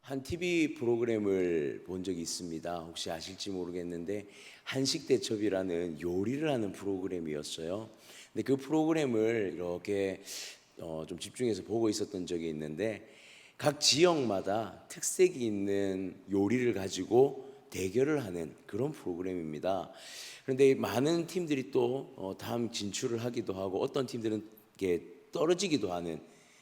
한 TV 프로그램을 본 적이 있습니다. 혹시 아실지 모르겠는데 한식대첩이라는 요리를 하는 프로그램이었어요. 근데 그 프로그램을 이렇게 좀 집중해서 보고 있었던 적이 있는데 각 지역마다 특색이 있는 요리를 가지고 대결을 하는 그런 프로그램입니다. 그런데 많은 팀들이 또 다음 진출을 하기도 하고 어떤 팀들은 이렇게 떨어지기도 하는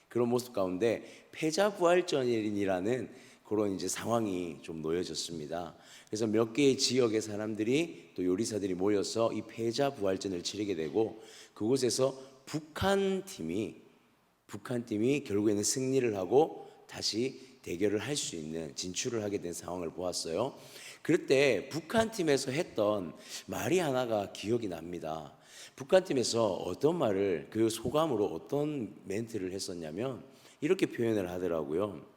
그런 모습 가운데 패자부활전이라는 그런 이제 상황이 좀 놓여졌습니다. 그래서 몇 개의 지역의 사람들이 또 요리사들이 모여서 이 패자부활전을 치르게 되고 그곳에서 북한 팀이 결국에는 승리를 하고 다시 대결을 할 수 있는 진출을 하게 된 상황을 보았어요. 그럴 때 북한 팀에서 했던 말이 하나가 기억이 납니다. 북한 팀에서 어떤 말을 그 소감으로 어떤 멘트를 했었냐면 이렇게 표현을 하더라고요.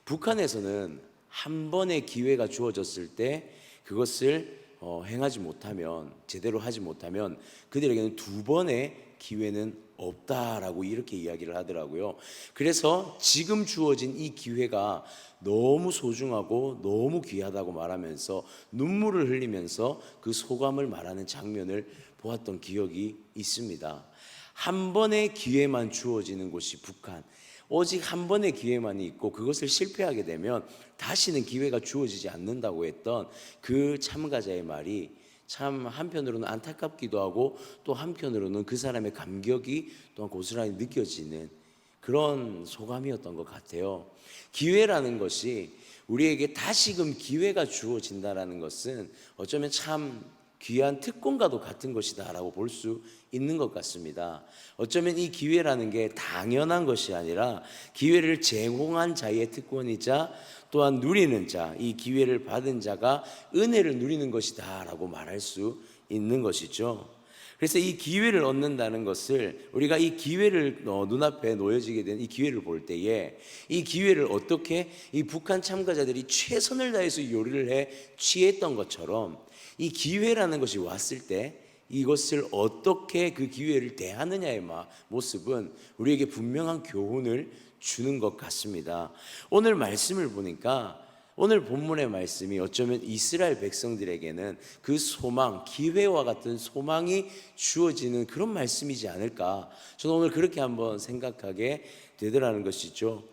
북한에서는 한 번의 기회가 주어졌을 때 그것을 행하지 못하면, 제대로 하지 못하면 그들에게는 두 번의 기회는 없다라고 이렇게 이야기를 하더라고요. 그래서 지금 주어진 이 기회가 너무 소중하고 너무 귀하다고 말하면서 눈물을 흘리면서 그 소감을 말하는 장면을 보았던 기억이 있습니다. 한 번의 기회만 주어지는 곳이 북한. 오직 한 번의 기회만이 있고 그것을 실패하게 되면 다시는 기회가 주어지지 않는다고 했던 그 참가자의 말이 참 한편으로는 안타깝기도 하고 또 한편으로는 그 사람의 감격이 또한 고스란히 느껴지는 그런 소감이었던 것 같아요. 기회라는 것이 우리에게 다시금 기회가 주어진다라는 것은 어쩌면 참 귀한 특권과도 같은 것이다라고 볼 수 있는 것 같습니다. 어쩌면 이 기회라는 게 당연한 것이 아니라 기회를 제공한 자의 특권이자 또한 누리는 자, 이 기회를 받은 자가 은혜를 누리는 것이다라고 말할 수 있는 것이죠. 그래서 이 기회를 얻는다는 것을 우리가 이 기회를 눈앞에 놓여지게 된 이 기회를 볼 때에 이 기회를 어떻게 이 북한 참가자들이 최선을 다해서 요리를 해 취했던 것처럼 이 기회라는 것이 왔을 때 이것을 어떻게 그 기회를 대하느냐의 모습은 우리에게 분명한 교훈을 주는 것 같습니다. 오늘 말씀을 보니까 오늘 본문의 말씀이 어쩌면 이스라엘 백성들에게는 그 소망, 기회와 같은 소망이 주어지는 그런 말씀이지 않을까. 저는 오늘 그렇게 한번 생각하게 되더라는 것이죠.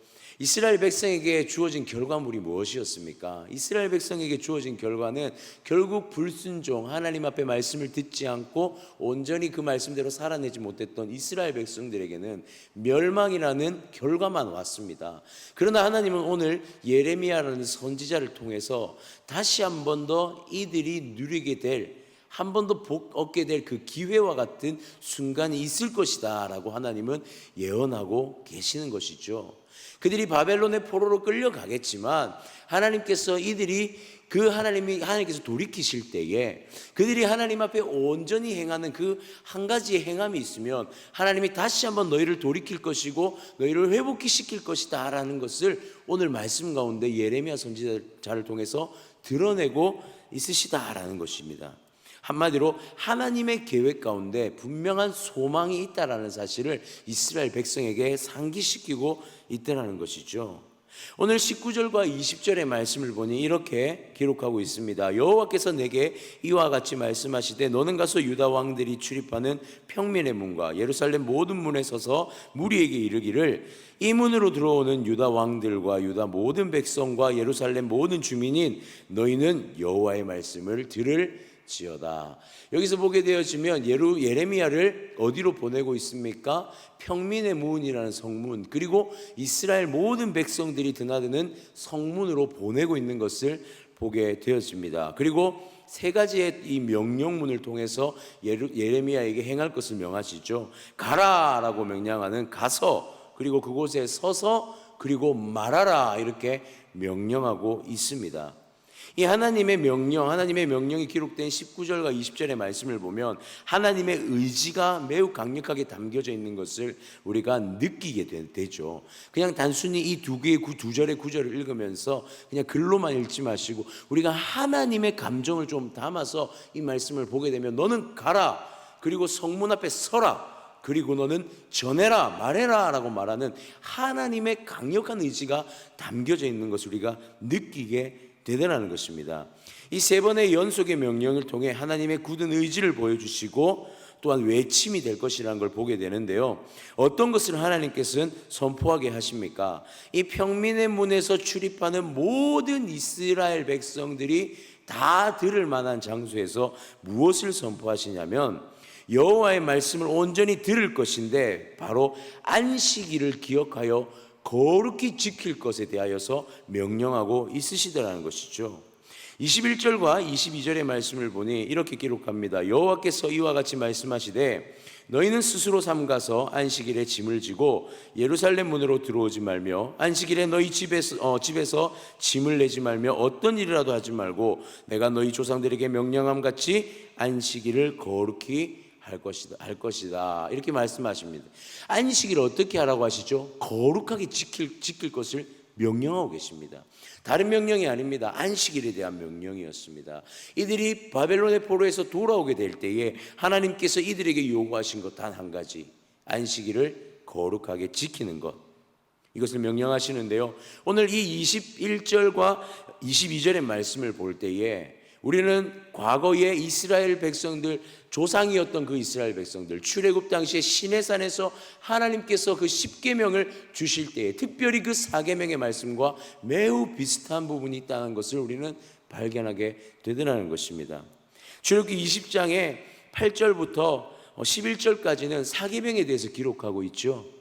이스라엘 백성에게 주어진 결과물이 무엇이었습니까? 이스라엘 백성에게 주어진 결과는 결국 불순종, 하나님 앞에 말씀을 듣지 않고 온전히 그 말씀대로 살아내지 못했던 이스라엘 백성들에게는 멸망이라는 결과만 왔습니다. 그러나 하나님은 오늘 예레미야라는 선지자를 통해서 다시 한 번 더 이들이 누리게 될 한 번 더 복 얻게 될 그 기회와 같은 순간이 있을 것이다 라고 하나님은 예언하고 계시는 것이죠. 그들이 바벨론의 포로로 끌려가겠지만 하나님께서 이들이 하나님께서 돌이키실 때에 그들이 하나님 앞에 온전히 행하는 그 한 가지의 행함이 있으면 하나님이 다시 한번 너희를 돌이킬 것이고 너희를 회복시킬 것이다 라는 것을 오늘 말씀 가운데 예레미야 선지자를 통해서 드러내고 있으시다라는 것입니다. 한마디로 하나님의 계획 가운데 분명한 소망이 있다라는 사실을 이스라엘 백성에게 상기시키고 있다라는 것이죠. 오늘 19절과 20절의 말씀을 보니 이렇게 기록하고 있습니다. 여호와께서 내게 이와 같이 말씀하시되 너는 가서 유다 왕들이 출입하는 평민의 문과 예루살렘 모든 문에 서서 무리에게 이르기를 이 문으로 들어오는 유다 왕들과 유다 모든 백성과 예루살렘 모든 주민인 너희는 여호와의 말씀을 들을지어다. 여기서 보게 되어지면 예레미야를 어디로 보내고 있습니까? 평민의 문이라는 성문, 그리고 이스라엘 모든 백성들이 드나드는 성문으로 보내고 있는 것을 보게 되어집니다. 그리고 세 가지의 이 명령문을 통해서 예레미야에게 행할 것을 명하시죠. 가라라고 명령하는 가서, 그리고 그곳에 서서, 그리고 말하라 이렇게 명령하고 있습니다. 이 하나님의 명령이 기록된 19절과 20절의 말씀을 보면 하나님의 의지가 매우 강력하게 담겨져 있는 것을 우리가 느끼게 되죠. 그냥 단순히 이 두 절의 구절을 읽으면서 그냥 글로만 읽지 마시고 우리가 하나님의 감정을 좀 담아서 이 말씀을 보게 되면 너는 가라, 그리고 성문 앞에 서라, 그리고 너는 전해라, 말해라 라고 말하는 하나님의 강력한 의지가 담겨져 있는 것을 우리가 느끼게 되더라는 것입니다. 이 세 번의 연속의 명령을 통해 하나님의 굳은 의지를 보여주시고 또한 외침이 될 것이라는 걸 보게 되는데요. 어떤 것을 하나님께서는 선포하게 하십니까? 이 평민의 문에서 출입하는 모든 이스라엘 백성들이 다 들을 만한 장소에서 무엇을 선포하시냐면 여호와의 말씀을 온전히 들을 것인데 바로 안식일을 기억하여 거룩히 지킬 것에 대하여서 명령하고 있으시더라는 것이죠. 21절과 22절의 말씀을 보니 이렇게 기록합니다. 여호와께서 이와 같이 말씀하시되 너희는 스스로 삼가서 안식일에 짐을 지고 예루살렘 문으로 들어오지 말며 안식일에 너희 집에서 짐을 내지 말며 어떤 일이라도 하지 말고 내가 너희 조상들에게 명령함 같이 안식일을 거룩히 할 것이다. 이렇게 말씀하십니다. 안식일을 어떻게 하라고 하시죠? 거룩하게 지킬 것을 명령하고 계십니다. 다른 명령이 아닙니다. 안식일에 대한 명령이었습니다. 이들이 바벨론의 포로에서 돌아오게 될 때에 하나님께서 이들에게 요구하신 것 단 한 가지, 안식일을 거룩하게 지키는 것, 이것을 명령하시는데요. 오늘 이 21절과 22절의 말씀을 볼 때에 우리는 과거의 이스라엘 백성들, 조상이었던 그 이스라엘 백성들, 출애굽 당시에 시내산에서 하나님께서 그 10계명을 주실 때에 특별히 그 4계명의 말씀과 매우 비슷한 부분이 있다는 것을 우리는 발견하게 되더라는 것입니다. 출애굽기 20장의 8절부터 11절까지는 4계명에 대해서 기록하고 있죠.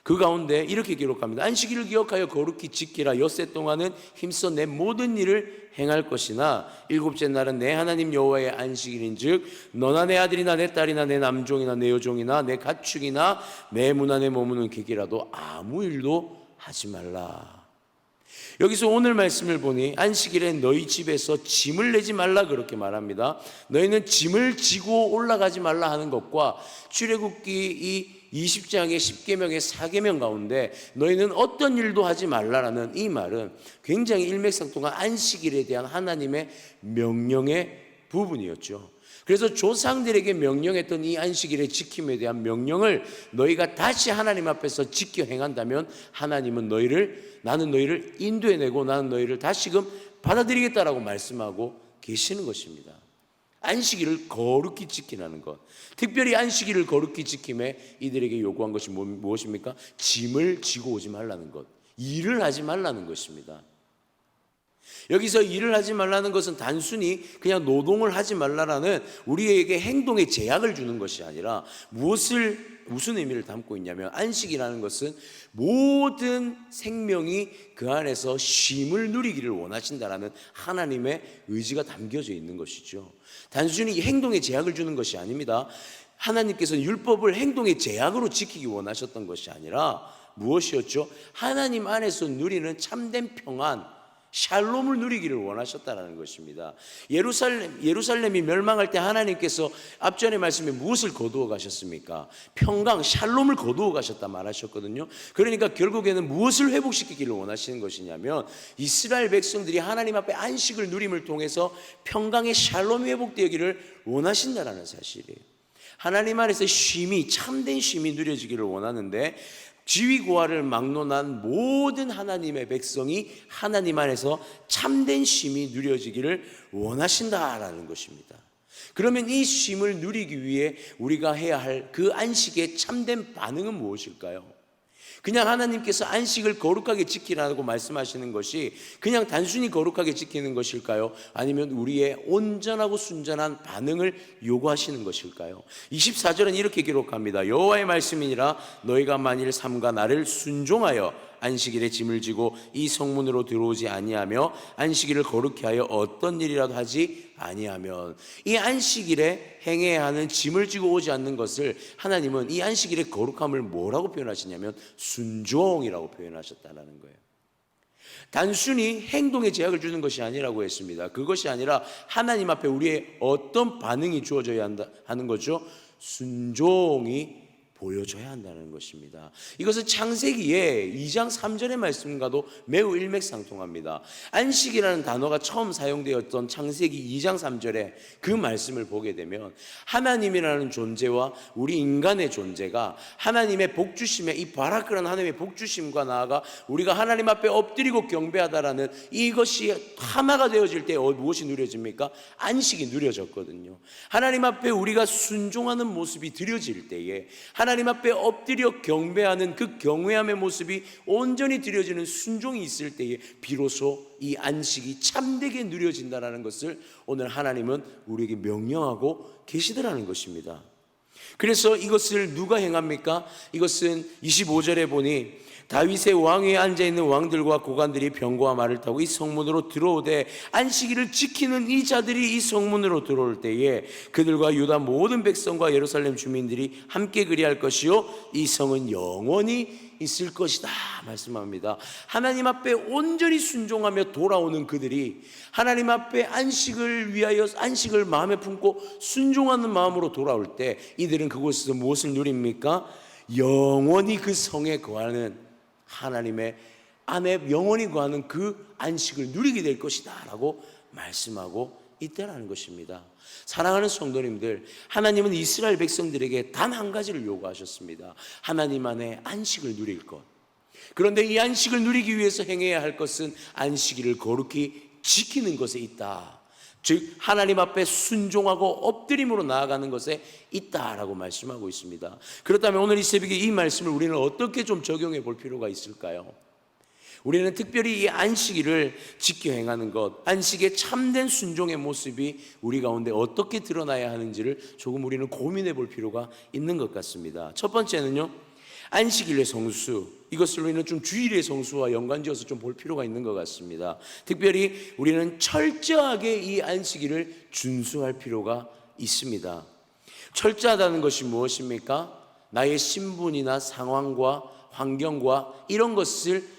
그 가운데 이렇게 기록합니다. 안식일을 기억하여 거룩히 지키라. 엿새 동안은 힘써 내 모든 일을 행할 것이나 일곱째 날은 내 하나님 여호와의 안식일인즉 너나 내 아들이나 내 딸이나 내 남종이나 내 여종이나 내 가축이나 내 문 안에 머무는 객이라도 아무 일도 하지 말라. 여기서 오늘 말씀을 보니 안식일에 너희 집에서 짐을 내지 말라 그렇게 말합니다. 너희는 짐을 지고 올라가지 말라 하는 것과 출애굽기 이 20장의 10계명의 4계명 가운데 너희는 어떤 일도 하지 말라라는 이 말은 굉장히 일맥상통한 안식일에 대한 하나님의 명령의 부분이었죠. 그래서 조상들에게 명령했던 이 안식일의 지킴에 대한 명령을 너희가 다시 하나님 앞에서 지켜 행한다면 하나님은 나는 너희를 인도해내고 나는 너희를 다시금 받아들이겠다라고 말씀하고 계시는 것입니다. 안식일을 거룩히 지키라는 것, 특별히 안식일을 거룩히 지킴에 이들에게 요구한 것이 무엇입니까? 짐을 지고 오지 말라는 것, 일을 하지 말라는 것입니다. 여기서 일을 하지 말라는 것은 단순히 그냥 노동을 하지 말라라는 우리에게 행동에 제약을 주는 것이 아니라 무슨 의미를 담고 있냐면 안식이라는 것은 모든 생명이 그 안에서 쉼을 누리기를 원하신다라는 하나님의 의지가 담겨져 있는 것이죠. 단순히 행동에 제약을 주는 것이 아닙니다. 하나님께서는 율법을 행동의 제약으로 지키기 원하셨던 것이 아니라 무엇이었죠? 하나님 안에서 누리는 참된 평안, 샬롬을 누리기를 원하셨다는 것입니다. 예루살렘이 멸망할 때 하나님께서 앞전의 말씀에 무엇을 거두어 가셨습니까? 평강, 샬롬을 거두어 가셨다 말하셨거든요. 그러니까 결국에는 무엇을 회복시키기를 원하시는 것이냐면 이스라엘 백성들이 하나님 앞에 안식을 누림을 통해서 평강의 샬롬이 회복되기를 원하신다는 사실이에요. 하나님 안에서 쉼이, 참된 쉼이 누려지기를 원하는데 지위고하를 막론한 모든 하나님의 백성이 하나님 안에서 참된 쉼이 누려지기를 원하신다라는 것입니다. 그러면 이 쉼을 누리기 위해 우리가 해야 할 그 안식의 참된 반응은 무엇일까요? 그냥 하나님께서 안식을 거룩하게 지키라고 말씀하시는 것이 그냥 단순히 거룩하게 지키는 것일까요? 아니면 우리의 온전하고 순전한 반응을 요구하시는 것일까요? 24절은 이렇게 기록합니다. 여호와의 말씀이니라 너희가 만일 삼가 나를 순종하여 안식일에 짐을 지고 이 성문으로 들어오지 아니하며 안식일을 거룩히 하여 어떤 일이라도 하지 아니하면, 이 안식일에 행해야 하는 짐을 지고 오지 않는 것을 하나님은 이 안식일의 거룩함을 뭐라고 표현하시냐면 순종이라고 표현하셨다는 거예요. 단순히 행동에 제약을 주는 것이 아니라고 했습니다. 그것이 아니라 하나님 앞에 우리의 어떤 반응이 주어져야 하는 거죠? 순종이 보여줘야 한다는 것입니다. 이것은 창세기의 2장 3절의 말씀과도 매우 일맥상통합니다. 안식이라는 단어가 처음 사용되었던 창세기 2장 3절에 그 말씀을 보게 되면 하나님이라는 존재와 우리 인간의 존재가 하나님의 복주심에, 이 바라크라는 하나님의 복주심과 나아가 우리가 하나님 앞에 엎드리고 경배하다라는 이것이 하나가 되어질 때 무엇이 누려집니까? 안식이 누려졌거든요. 하나님 앞에 우리가 순종하는 모습이 드려질 때에, 하나님 앞에 엎드려 경배하는 그 경외함의 모습이 온전히 드려지는 순종이 있을 때에 비로소 이 안식이 참되게 누려진다는 것을 오늘 하나님은 우리에게 명령하고 계시더라는 것입니다. 그래서 이것을 누가 행합니까? 이것은 25절에 보니 다윗의 왕위에 앉아있는 왕들과 고관들이 병거와 말을 타고 이 성문으로 들어오되 안식일을 지키는 이 자들이 이 성문으로 들어올 때에 그들과 유다 모든 백성과 예루살렘 주민들이 함께 그리할 것이요 이 성은 영원히 있을 것이다 말씀합니다. 하나님 앞에 온전히 순종하며 돌아오는 그들이 하나님 앞에 안식을 위하여 안식을 마음에 품고 순종하는 마음으로 돌아올 때 이들은 그곳에서 무엇을 누립니까? 영원히 그 성에 거하는 하나님의 안에 영원히 거하는 그 안식을 누리게 될 것이다 라고 말씀하고 있다는 것입니다. 사랑하는 성도님들, 하나님은 이스라엘 백성들에게 단 한 가지를 요구하셨습니다. 하나님 안에 안식을 누릴 것. 그런데 이 안식을 누리기 위해서 행해야 할 것은 안식일을 거룩히 지키는 것에 있다. 즉 하나님 앞에 순종하고 엎드림으로 나아가는 것에 있다라고 말씀하고 있습니다. 그렇다면 오늘 이 새벽에 이 말씀을 우리는 어떻게 좀 적용해 볼 필요가 있을까요? 우리는 특별히 이 안식일을 지켜 행하는 것, 안식의 참된 순종의 모습이 우리 가운데 어떻게 드러나야 하는지를 조금 우리는 고민해 볼 필요가 있는 것 같습니다. 첫 번째는요, 안식일의 성수, 이것을 우리는 좀 주일의 성수와 연관지어서 좀 볼 필요가 있는 것 같습니다. 특별히 우리는 철저하게 이 안식일을 준수할 필요가 있습니다. 철저하다는 것이 무엇입니까? 나의 신분이나 상황과 환경과 이런 것을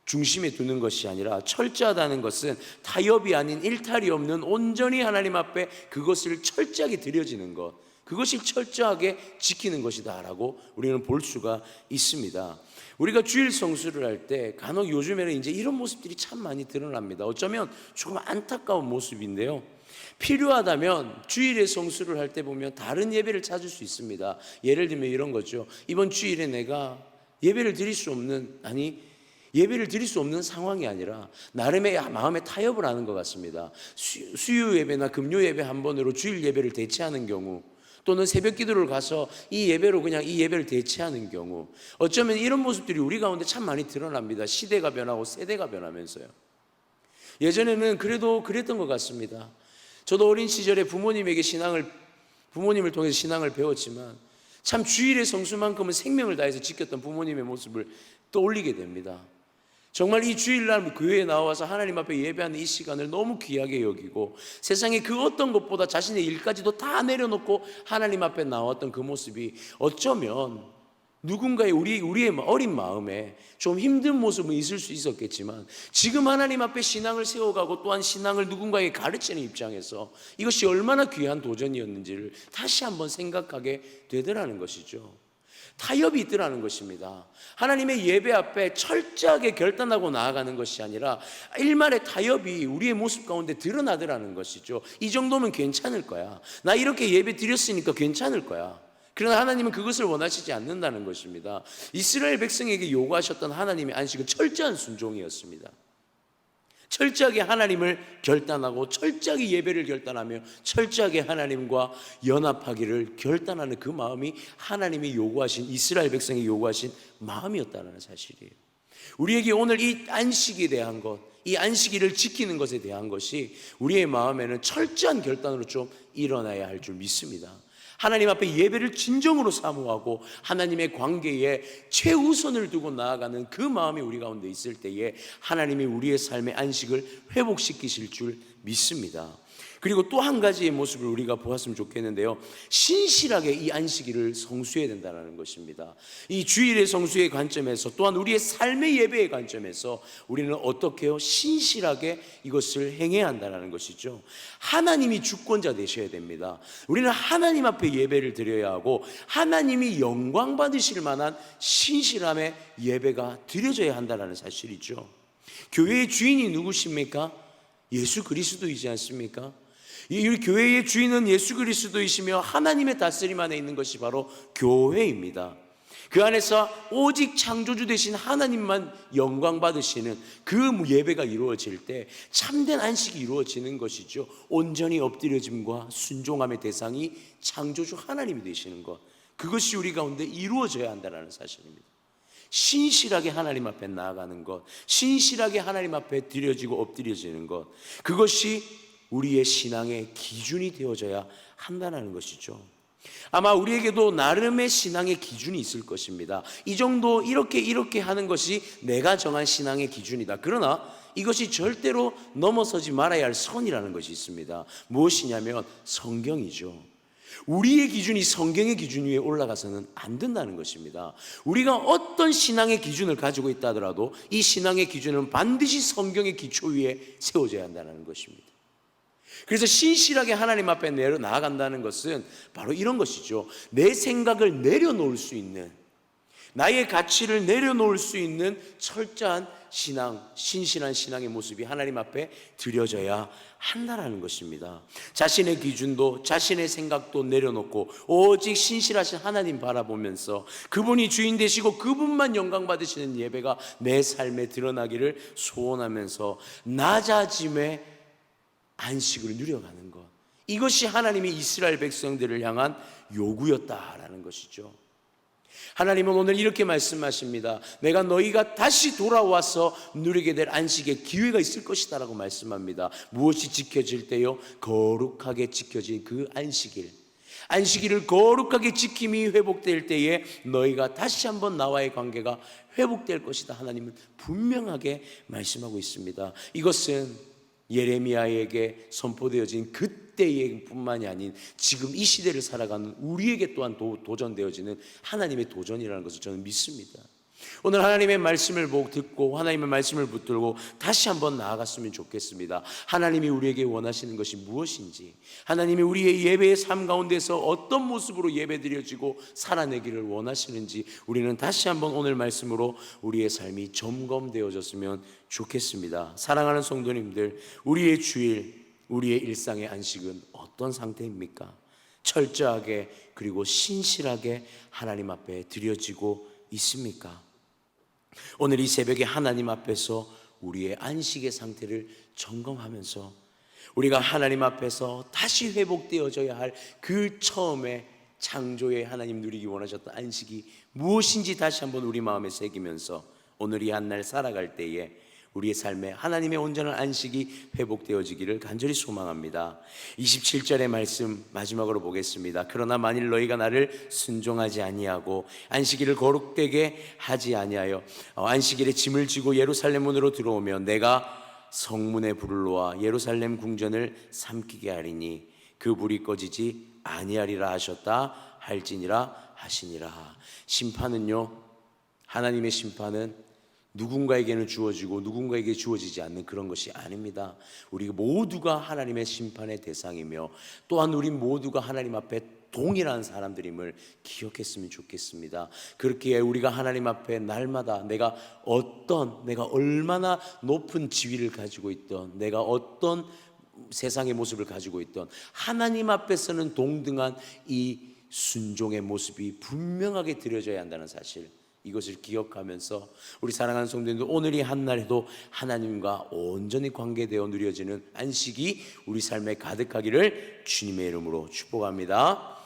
중심에 두는 것이 아니라 철저하다는 것은 타협이 아닌 일탈이 없는 온전히 하나님 앞에 그것을 철저하게 드려지는 것, 그것이 철저하게 지키는 것이다 라고 우리는 볼 수가 있습니다. 우리가 주일 성수를 할 때 간혹 요즘에는 이제 이런 모습들이 참 많이 드러납니다. 어쩌면 조금 안타까운 모습인데요, 필요하다면 주일에 성수를 할 때 보면 다른 예배를 찾을 수 있습니다. 예를 들면 이런 거죠. 이번 주일에 내가 예배를 드릴 수 없는, 예배를 드릴 수 없는 상황이 아니라 나름의 마음의 타협을 하는 것 같습니다. 수요 예배나 금요 예배 한 번으로 주일 예배를 대체하는 경우, 또는 새벽 기도를 가서 이 예배로 그냥 이 예배를 대체하는 경우, 어쩌면 이런 모습들이 우리 가운데 참 많이 드러납니다. 시대가 변하고 세대가 변하면서요. 예전에는 그래도 그랬던 것 같습니다. 저도 어린 시절에 부모님을 통해서 신앙을 배웠지만 참 주일의 성수만큼은 생명을 다해서 지켰던 부모님의 모습을 떠올리게 됩니다. 정말 이 주일날 교회에 나와서 하나님 앞에 예배하는 이 시간을 너무 귀하게 여기고 세상에 그 어떤 것보다 자신의 일까지도 다 내려놓고 하나님 앞에 나왔던 그 모습이 어쩌면 누군가의 우리의 어린 마음에 좀 힘든 모습은 있을 수 있었겠지만, 지금 하나님 앞에 신앙을 세워가고 또한 신앙을 누군가에게 가르치는 입장에서 이것이 얼마나 귀한 도전이었는지를 다시 한번 생각하게 되더라는 것이죠. 타협이 있더라는 것입니다. 하나님의 예배 앞에 철저하게 결단하고 나아가는 것이 아니라 일말의 타협이 우리의 모습 가운데 드러나더라는 것이죠. 이 정도면 괜찮을 거야, 나 이렇게 예배 드렸으니까 괜찮을 거야. 그러나 하나님은 그것을 원하시지 않는다는 것입니다. 이스라엘 백성에게 요구하셨던 하나님의 안식은 철저한 순종이었습니다. 철저하게 하나님을 결단하고 철저하게 예배를 결단하며 철저하게 하나님과 연합하기를 결단하는 그 마음이 하나님이 요구하신, 이스라엘 백성이 요구하신 마음이었다는 사실이에요. 우리에게 오늘 이 안식에 대한 것, 이 안식일을 지키는 것에 대한 것이 우리의 마음에는 철저한 결단으로 좀 일어나야 할 줄 믿습니다. 하나님 앞에 예배를 진정으로 사모하고 하나님의 관계에 최우선을 두고 나아가는 그 마음이 우리 가운데 있을 때에 하나님이 우리의 삶의 안식을 회복시키실 줄 믿습니다. 그리고 또 한 가지의 모습을 우리가 보았으면 좋겠는데요, 신실하게 이 안식일을 성수해야 된다는 것입니다. 이 주일의 성수의 관점에서, 또한 우리의 삶의 예배의 관점에서 우리는 어떻게 해요? 신실하게 이것을 행해야 한다는 것이죠. 하나님이 주권자 되셔야 됩니다. 우리는 하나님 앞에 예배를 드려야 하고 하나님이 영광 받으실 만한 신실함의 예배가 드려져야 한다는 사실이죠. 교회의 주인이 누구십니까? 예수 그리스도이지 않습니까? 이 교회의 주인은 예수 그리스도이시며 하나님의 다스림 안에 있는 것이 바로 교회입니다. 그 안에서 오직 창조주 되신 하나님만 영광 받으시는 그 예배가 이루어질 때 참된 안식이 이루어지는 것이죠. 온전히 엎드려짐과 순종함의 대상이 창조주 하나님이 되시는 것, 그것이 우리 가운데 이루어져야 한다는 사실입니다. 신실하게 하나님 앞에 나아가는 것, 신실하게 하나님 앞에 드려지고 엎드려지는 것, 그것이 우리의 신앙의 기준이 되어져야 한다는 것이죠. 아마 우리에게도 나름의 신앙의 기준이 있을 것입니다. 이 정도 이렇게 하는 것이 내가 정한 신앙의 기준이다. 그러나 이것이 절대로 넘어서지 말아야 할 선이라는 것이 있습니다. 무엇이냐면 성경이죠. 우리의 기준이 성경의 기준 위에 올라가서는 안 된다는 것입니다. 우리가 어떤 신앙의 기준을 가지고 있다 하더라도 이 신앙의 기준은 반드시 성경의 기초 위에 세워져야 한다는 것입니다. 그래서 신실하게 하나님 앞에 나아간다는 것은 바로 이런 것이죠. 내 생각을 내려놓을 수 있는, 나의 가치를 내려놓을 수 있는 철저한 신앙, 신실한 신앙의 모습이 하나님 앞에 드려져야 한다는 것입니다. 자신의 기준도 자신의 생각도 내려놓고 오직 신실하신 하나님 바라보면서 그분이 주인 되시고 그분만 영광 받으시는 예배가 내 삶에 드러나기를 소원하면서 낮아짐의 안식을 누려가는 것, 이것이 하나님이 이스라엘 백성들을 향한 요구였다라는 것이죠. 하나님은 오늘 이렇게 말씀하십니다. 내가 너희가 다시 돌아와서 누리게 될 안식의 기회가 있을 것이다 라고 말씀합니다. 무엇이 지켜질 때요? 거룩하게 지켜진 그 안식일을 거룩하게 지킴이 회복될 때에 너희가 다시 한번 나와의 관계가 회복될 것이다. 하나님은 분명하게 말씀하고 있습니다. 이것은 예레미야에게 선포되어진 그때의 뿐만이 아닌 지금 이 시대를 살아가는 우리에게 또한 도전되어지는 하나님의 도전이라는 것을 저는 믿습니다. 오늘 하나님의 말씀을 듣고 하나님의 말씀을 붙들고 다시 한번 나아갔으면 좋겠습니다. 하나님이 우리에게 원하시는 것이 무엇인지, 하나님이 우리의 예배의 삶 가운데서 어떤 모습으로 예배드려지고 살아내기를 원하시는지 우리는 다시 한번 오늘 말씀으로 우리의 삶이 점검되어졌으면 좋겠습니다. 사랑하는 성도님들, 우리의 주일, 우리의 일상의 안식은 어떤 상태입니까? 철저하게 그리고 신실하게 하나님 앞에 드려지고 있습니까? 오늘 이 새벽에 하나님 앞에서 우리의 안식의 상태를 점검하면서 우리가 하나님 앞에서 다시 회복되어져야 할 그 처음에 창조의 하나님 누리기 원하셨던 안식이 무엇인지 다시 한번 우리 마음에 새기면서 오늘 이 한 날 살아갈 때에 우리의 삶에 하나님의 온전한 안식이 회복되어지기를 간절히 소망합니다. 27절의 말씀 마지막으로 보겠습니다. 그러나 만일 너희가 나를 순종하지 아니하고 안식일을 거룩되게 하지 아니하여 안식일에 짐을 지고 예루살렘 문으로 들어오면 내가 성문에 불을 놓아 예루살렘 궁전을 삼키게 하리니 그 불이 꺼지지 아니하리라 하셨다 할지니라 하시니라. 심판은요, 하나님의 심판은 누군가에게는 주어지고 누군가에게 주어지지 않는 그런 것이 아닙니다. 우리 모두가 하나님의 심판의 대상이며 또한 우리 모두가 하나님 앞에 동일한 사람들임을 기억했으면 좋겠습니다. 그렇게 우리가 하나님 앞에 날마다 내가 얼마나 높은 지위를 가지고 있던, 내가 어떤 세상의 모습을 가지고 있던 하나님 앞에서는 동등한 이 순종의 모습이 분명하게 드려져야 한다는 사실, 이것을 기억하면서 우리 사랑하는 성도님들, 오늘 이 한날에도 하나님과 온전히 관계되어 누려지는 안식이 우리 삶에 가득하기를 주님의 이름으로 축복합니다.